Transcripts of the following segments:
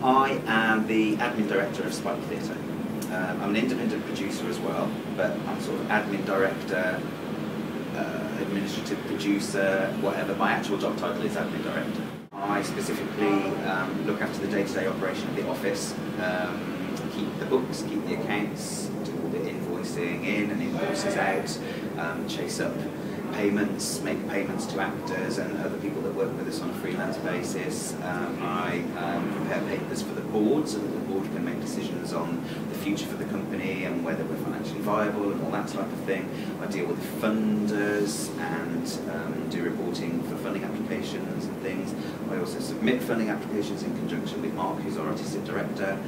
I am the admin director of Spike Theatre. I'm an independent producer as well, but I'm sort of admin director, administrative producer, whatever. My actual job title is admin director. I specifically look after the day-to-day operation of the office, keep the books, keep the accounts, do all the invoicing in and invoices out, chase up payments, make payments to actors and other people that work with us on a freelance basis. I prepare papers for the board so that the board can make decisions on the future for the company and whether we're financially viable and all that type of thing. I deal with funders and do reporting for funding applications and things. I also submit funding applications in conjunction with Mark, who's our artistic director,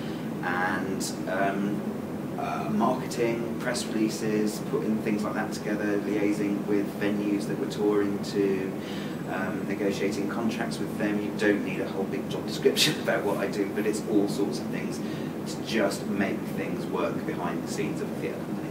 and marketing, press releases, putting things like that together, liaising with venues that we're touring to, negotiating contracts with them. You don't need a whole big job description about what I do, but it's all sorts of things to just make things work behind the scenes of a theatre company.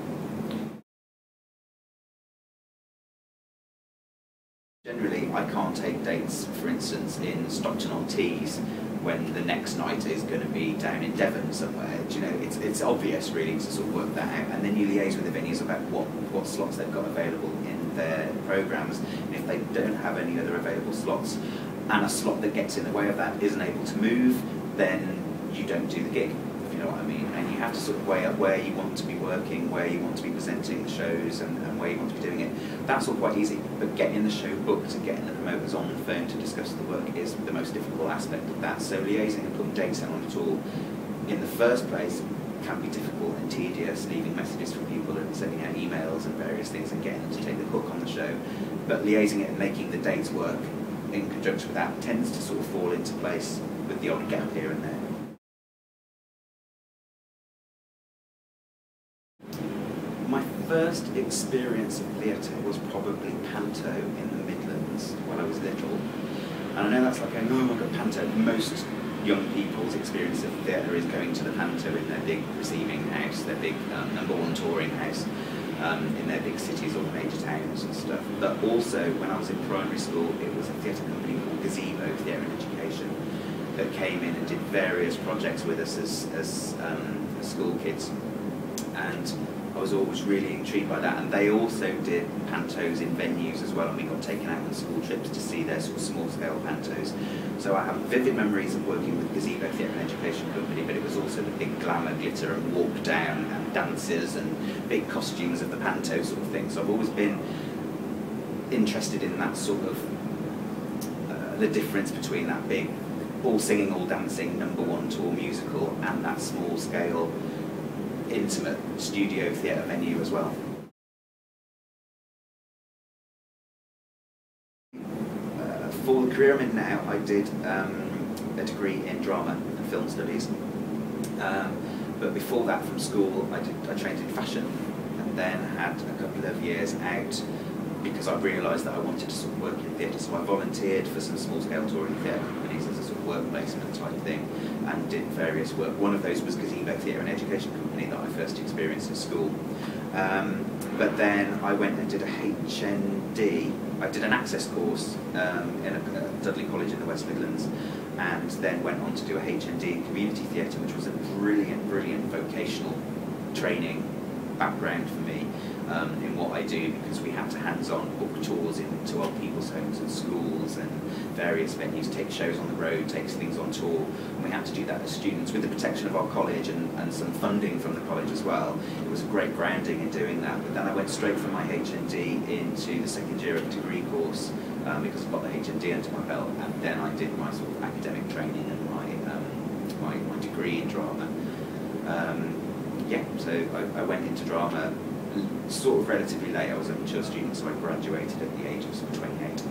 Generally, I can't take dates, for instance, in Stockton-on-Tees when the next night is going to be down in Devon somewhere. Do you know, it's obvious really to sort of work that out, and then you liaise with the venues about what slots they've got available in their programmes. And if they don't have any other available slots, and a slot that gets in the way of that isn't able to move, then you don't do the gig, if you know what I mean. And you have to sort of weigh up where you want to be working, where you want to be presenting the shows, and where you want to be doing it. That's all quite easy, but getting the show booked and getting the promoters on the phone to discuss the work is the most difficult aspect of that. So liaising and putting dates on it all in the first place can be difficult and tedious, leaving messages for people and sending out emails and various things and getting them to take the hook on the show. But liaising it and making the dates work in conjunction with that tends to sort of fall into place with the odd gap here and there. My first experience of theatre was probably panto in the Midlands when I was little. And I know that's like going, oh my god, panto. Most young people's experience of theatre is going to the panto in their big receiving house, their big #1 touring house, in their big cities or major towns and stuff. But also, when I was in primary school, it was a theatre company called Gazebo Theatre and Education that came in and did various projects with us as school kids. And I was always really intrigued by that, and they also did pantos in venues as well, and we got taken out on school trips to see their sort of small-scale pantos. So I have vivid memories of working with Gazebo Theatre and Education Company, but it was also the big glamour, glitter and walk down and dances and big costumes of the panto sort of thing. So I've always been interested in that sort of, the difference between that big, all singing, all dancing, #1 tour musical and that small-scale intimate studio theatre venue as well. For the career I'm in now, I did a degree in drama and film studies, but before that from school I trained in fashion and then had a couple of years out because I realised that I wanted to sort of work in theatre, so I volunteered for some small-scale touring theatre companies as a sort of work placement type thing and did various work. One of those was Gazebo Theatre and Education Company that I first experienced at school. But then I went and did a HND. I did an access course in a Dudley College in the West Midlands, and then went on to do a HND in community theatre, which was a brilliant vocational training background for me in what I do, because we had to hands-on book tours into old people's homes and schools and various venues, take shows on the road, take things on tour, and we had to do that as students with the protection of our college and some funding from the college as well. It was a great grounding in doing that, but then I went straight from my HND into the second year of a degree course because I've got the HND under my belt, and then I did my sort of academic training and my degree in drama. Yeah, so I went into drama sort of relatively late. I was a mature student, so I graduated at the age of 28.